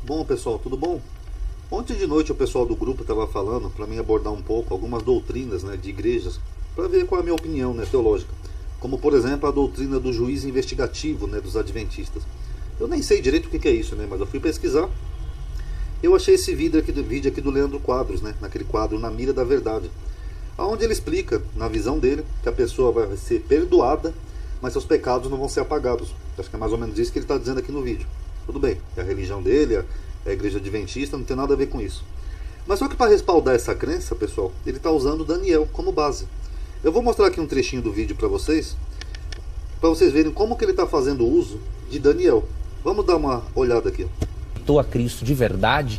Bom, pessoal, tudo bom? Ontem de noite o pessoal do grupo estava falando para mim abordar um pouco algumas doutrinas, né, de igrejas, para ver qual é a minha opinião, né, teológica. Como, por exemplo, a doutrina do juiz investigativo, né, dos adventistas. Eu nem sei direito o que é isso, né, mas eu fui pesquisar. Eu achei esse vídeo aqui do Leandro Quadros, né, naquele quadro Na Mira da Verdade, onde ele explica, na visão dele, que a pessoa vai ser perdoada, mas seus pecados não vão ser apagados. Acho que é mais ou menos isso que ele está dizendo aqui no vídeo. Tudo bem, é a religião dele, é a igreja adventista, não tem nada a ver com isso. Mas só que para respaldar essa crença, pessoal, ele está usando Daniel como base. Eu vou mostrar aqui um trechinho do vídeo para vocês verem como que ele está fazendo uso de Daniel. Vamos dar uma olhada aqui. A Cristo de verdade.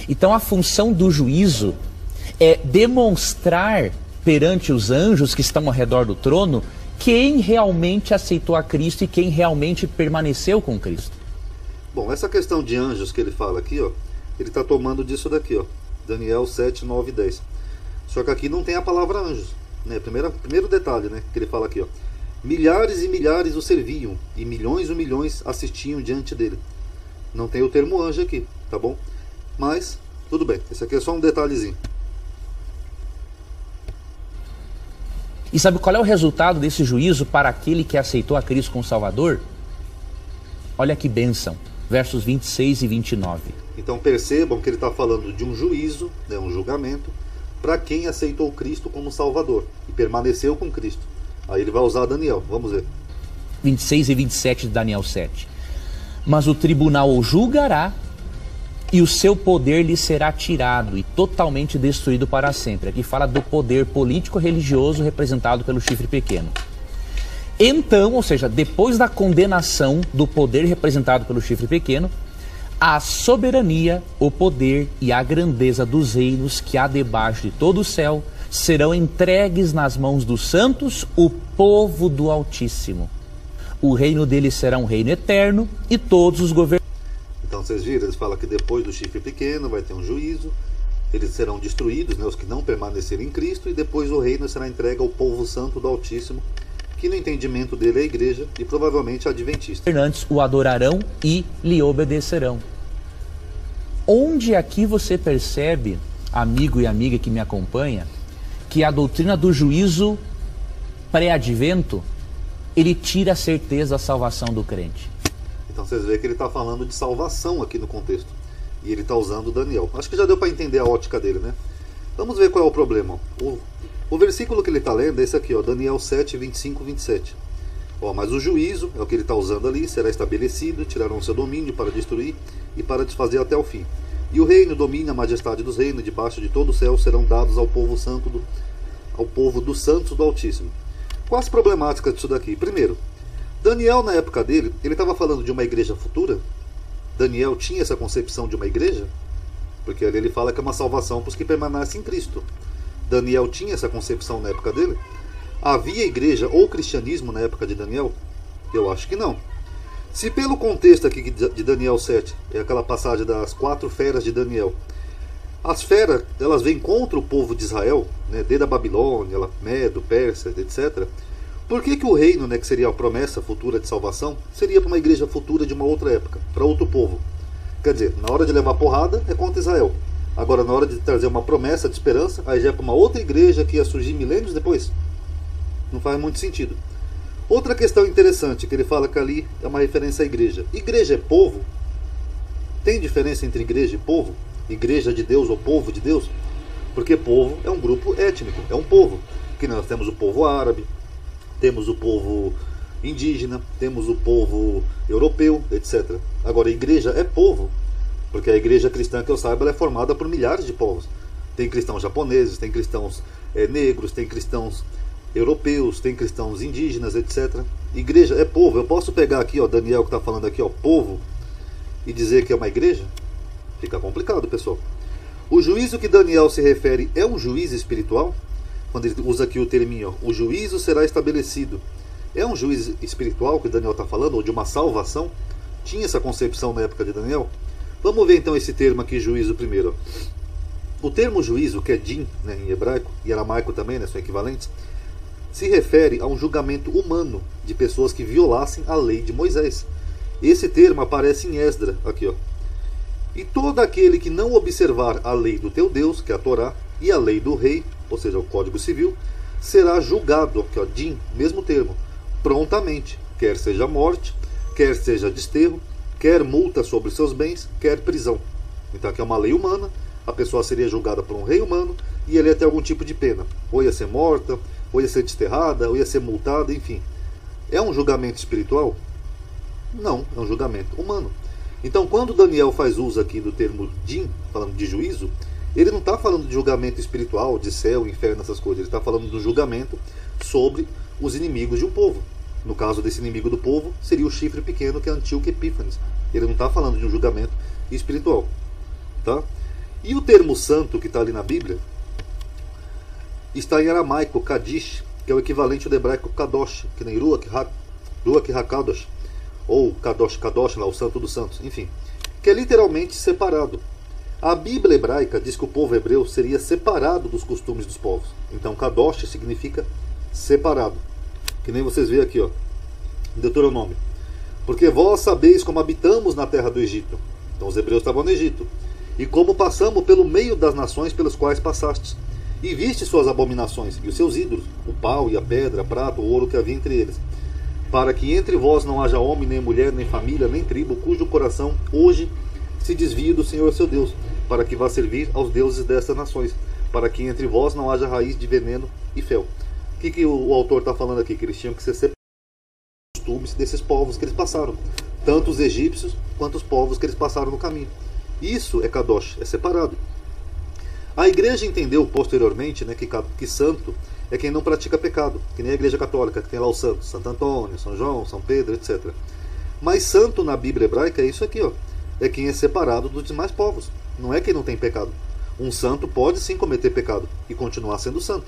Então a função do juízo é demonstrar perante os anjos que estão ao redor do trono quem realmente aceitou a Cristo e quem realmente permaneceu com Cristo. Bom, essa questão de anjos que ele fala aqui, ó, ele está tomando disso daqui, ó, Daniel 7, 9 e 10. Só que aqui não tem a palavra anjos, né? Primeiro detalhe, né, que ele fala aqui, ó. Milhares e milhares o serviam, e milhões e milhões assistiam diante dele. Não tem o termo anjo aqui, tá bom? Mas, tudo bem, esse aqui é só um detalhezinho. E sabe qual é o resultado desse juízo para aquele que aceitou a Cristo como Salvador? Olha que bênção. Versos 26 e 29. Então percebam que ele está falando de um juízo, né, um julgamento, para quem aceitou Cristo como Salvador e permaneceu com Cristo. Aí ele vai usar Daniel, vamos ver. 26 e 27 de Daniel 7. Mas o tribunal o julgará e o seu poder lhe será tirado e totalmente destruído para sempre. Aqui fala do poder político-religioso representado pelo chifre pequeno. Então, ou seja, depois da condenação do poder representado pelo chifre pequeno, a soberania, o poder e a grandeza dos reinos que há debaixo de todo o céu serão entregues nas mãos dos santos, o povo do Altíssimo. O reino deles será um reino eterno e todos os governantes... Então vocês viram, eles falam que depois do chifre pequeno vai ter um juízo, eles serão destruídos, né, os que não permanecerem em Cristo, e depois o reino será entregue ao povo santo do Altíssimo, que no entendimento dele é a igreja e provavelmente a adventista. Governantes o adorarão e lhe obedecerão. Onde aqui você percebe, amigo e amiga que me acompanha, que a doutrina do juízo pré-advento, ele tira a certeza da salvação do crente. Então vocês veem que ele está falando de salvação aqui no contexto. E ele está usando Daniel. Acho que já deu para entender a ótica dele, né? Vamos ver qual é o problema. O versículo que ele está lendo é esse aqui, ó, Daniel 7, 25 e 27. Ó, mas o juízo, é o que ele está usando ali, será estabelecido, tirarão seu domínio para destruir e para desfazer até o fim. E o reino, domínio, a majestade dos reinos, debaixo de todo o céu, serão dados ao povo santo, ao povo dos santos do Altíssimo. Quais as problemáticas disso daqui? Primeiro, Daniel, na época dele, ele estava falando de uma igreja futura? Daniel tinha essa concepção de uma igreja? Porque ali ele fala que é uma salvação para os que permanecem em Cristo. Daniel tinha essa concepção na época dele? Havia igreja ou cristianismo na época de Daniel? Eu acho que não. Se pelo contexto aqui de Daniel 7, é aquela passagem das 4 feras de Daniel, as feras, elas vêm contra o povo de Israel, né, desde a Babilônia, Medo, Pérsia, etc. Por que o reino, né, que seria a promessa futura de salvação, seria para uma igreja futura de uma outra época, para outro povo? Quer dizer, na hora de levar porrada é contra Israel. Agora, na hora de trazer uma promessa de esperança, aí já é para uma outra igreja que ia surgir milênios depois. Não faz muito sentido. Outra questão interessante, que ele fala que ali é uma referência à igreja. Igreja é povo? Tem diferença entre igreja e povo? Igreja de Deus ou povo de Deus? Porque povo é um grupo étnico, é um povo. Que nós temos o povo árabe, temos o povo indígena, temos o povo europeu, etc. Agora, igreja é povo. Porque a igreja cristã, que eu saiba, ela é formada por milhares de povos. Tem cristãos japoneses, tem cristãos negros, tem cristãos europeus, tem cristãos indígenas, etc. Igreja é povo. Eu posso pegar aqui, ó, Daniel que está falando aqui, ó, povo, e dizer que é uma igreja? Fica complicado, pessoal. O juízo que Daniel se refere é um juízo espiritual? Quando ele usa aqui o terminho, ó, o juízo será estabelecido. É um juízo espiritual que Daniel está falando, ou de uma salvação? Tinha essa concepção na época de Daniel? Vamos ver então esse termo aqui, juízo, primeiro. O termo juízo, que é din, né, em hebraico, e aramaico também, né, são equivalentes, se refere a um julgamento humano de pessoas que violassem a lei de Moisés. Esse termo aparece em Esdra, aqui, ó. E todo aquele que não observar a lei do teu Deus, que é a Torá, e a lei do rei, ou seja, o Código Civil, será julgado, aqui ó, din, mesmo termo, prontamente, quer seja morte, quer seja desterro, quer multa sobre seus bens, quer prisão. Então aqui é uma lei humana, a pessoa seria julgada por um rei humano e ele ia ter algum tipo de pena. Ou ia ser morta, ou ia ser desterrada, ou ia ser multada, enfim. É um julgamento espiritual? Não, é um julgamento humano. Então quando Daniel faz uso aqui do termo din, falando de juízo, ele não está falando de julgamento espiritual, de céu, inferno, essas coisas. Ele está falando do julgamento sobre os inimigos de um povo. No caso desse inimigo do povo, seria o chifre pequeno, que é Antíoco Epífanes. Ele não está falando de um julgamento espiritual. Tá? E o termo santo que está ali na Bíblia está em aramaico, Kadish, que é o equivalente ao hebraico Kadosh, que nem Ruach HaKadosh, ou Kadosh Kadosh, lá, o santo dos santos, enfim, que é literalmente separado. A Bíblia hebraica diz que o povo hebreu seria separado dos costumes dos povos. Então Kadosh significa separado. Que nem vocês veem aqui, ó, em Deuteronômio. Porque vós sabeis como habitamos na terra do Egito. Então os hebreus estavam no Egito. E como passamos pelo meio das nações pelas quais passastes. E viste suas abominações e os seus ídolos, o pau e a pedra, a prata, o ouro que havia entre eles. Para que entre vós não haja homem, nem mulher, nem família, nem tribo, cujo coração hoje se desvie do Senhor seu Deus, para que vá servir aos deuses destas nações, para que entre vós não haja raiz de veneno e fel. O que o autor está falando aqui? Que eles tinham que ser separados dos costumes desses povos que eles passaram, tanto os egípcios quanto os povos que eles passaram no caminho. Isso é Kadosh, é separado. A igreja entendeu posteriormente, né, que santo é quem não pratica pecado, que nem a igreja católica, que tem lá os santos, Santo Antônio, São João, São Pedro, etc. Mas santo na Bíblia hebraica é isso aqui, ó, é quem é separado dos demais povos, não é quem não tem pecado. Um santo pode sim cometer pecado e continuar sendo santo.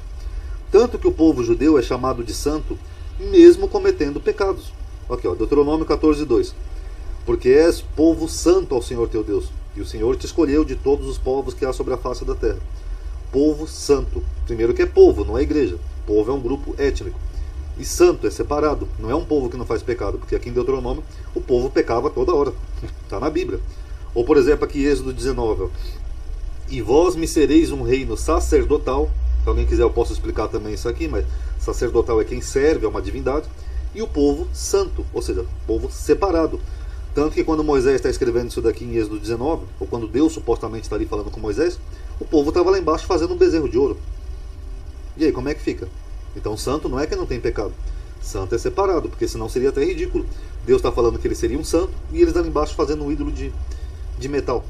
Tanto que o povo judeu é chamado de santo mesmo cometendo pecados. Aqui, ó, Deuteronômio 14:2. Porque és povo santo ao Senhor teu Deus, e o Senhor te escolheu de todos os povos que há sobre a face da terra. Povo santo. Primeiro que é povo, não é igreja. Povo é um grupo étnico. E santo é separado. Não é um povo que não faz pecado, porque aqui em Deuteronômio o povo pecava toda hora. Está na Bíblia. Ou por exemplo aqui Êxodo 19. E vós me sereis um reino sacerdotal. Se alguém quiser eu posso explicar também isso aqui, mas sacerdotal é quem serve a uma divindade. E o povo santo, ou seja, povo separado. Tanto que quando Moisés está escrevendo isso daqui em Êxodo 19, ou quando Deus supostamente está ali falando com Moisés, o povo estava lá embaixo fazendo um bezerro de ouro. E aí, como é que fica? Então santo não é que não tem pecado. Santo é separado, porque senão seria até ridículo. Deus está falando que eles seriam um santo e eles lá embaixo fazendo um ídolo de metal.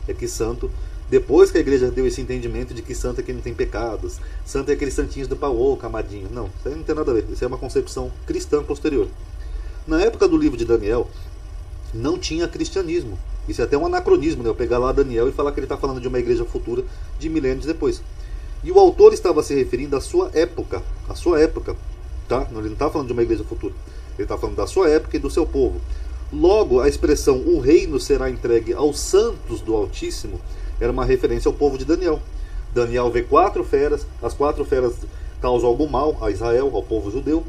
É que santo, depois que a igreja deu esse entendimento de que santo é quem não tem pecados, santo é aqueles santinhos do pau, camadinho. Não, isso aí não tem nada a ver. Isso é uma concepção cristã posterior. Na época do livro de Daniel, não tinha cristianismo. Isso é até um anacronismo, né? Eu pegar lá Daniel e falar que ele está falando de uma igreja futura de milênios depois. E o autor estava se referindo à sua época. A sua época, tá? Ele não está falando de uma igreja futura. Ele está falando da sua época e do seu povo. Logo, a expressão o reino será entregue aos santos do Altíssimo era uma referência ao povo de Daniel. Daniel vê 4 feras, as 4 feras causam algum mal a Israel, ao povo judeu.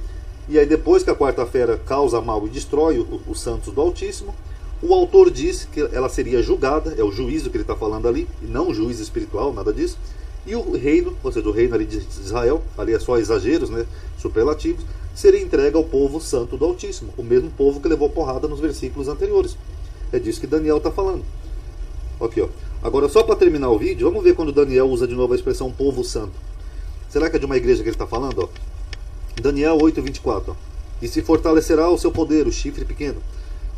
E aí depois que a 4ª fera causa mal e destrói os santos do Altíssimo, o autor diz que ela seria julgada, é o juízo que ele está falando ali, e não o juízo espiritual, nada disso. E o reino, ou seja, o reino ali de Israel, ali é só exageros, né, superlativos, seria entregue ao povo santo do Altíssimo, o mesmo povo que levou porrada nos versículos anteriores. É disso que Daniel está falando. Aqui, ó. Agora, só para terminar o vídeo, vamos ver quando Daniel usa de novo a expressão povo santo. Será que é de uma igreja que ele está falando? Ó? Daniel 8:24. E se fortalecerá o seu poder, o chifre pequeno,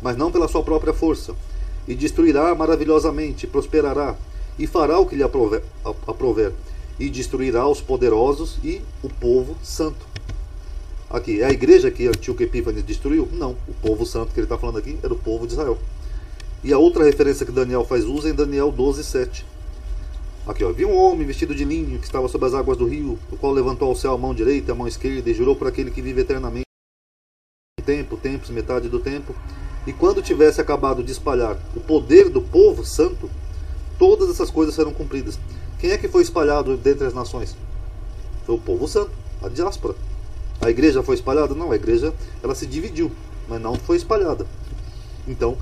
mas não pela sua própria força, e destruirá maravilhosamente, prosperará, e fará o que lhe aprouver, e destruirá os poderosos e o povo santo. Aqui, é a igreja que Antíoco Epífanes destruiu? Não, o povo santo que ele está falando aqui é do povo de Israel. E a outra referência que Daniel faz uso é em Daniel 12:7. Aqui, ó, vi um homem vestido de linho que estava sobre as águas do rio, o qual levantou ao céu a mão direita e a mão esquerda e jurou por aquele que vive eternamente, tempos, metade do tempo. E quando tivesse acabado de espalhar o poder do povo santo, todas essas coisas serão cumpridas. Quem é que foi espalhado dentre as nações? Foi o povo santo, a diáspora. A igreja foi espalhada? Não, a igreja ela se dividiu, mas não foi espalhada. Então,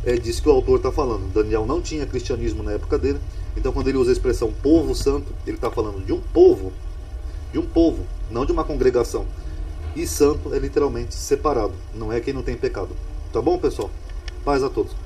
é disso que o autor está falando. Daniel não tinha cristianismo na época dele, então quando ele usa a expressão povo santo, ele está falando de um povo, não de uma congregação. E santo é literalmente separado, não é quem não tem pecado. Tá bom, pessoal? Paz a todos.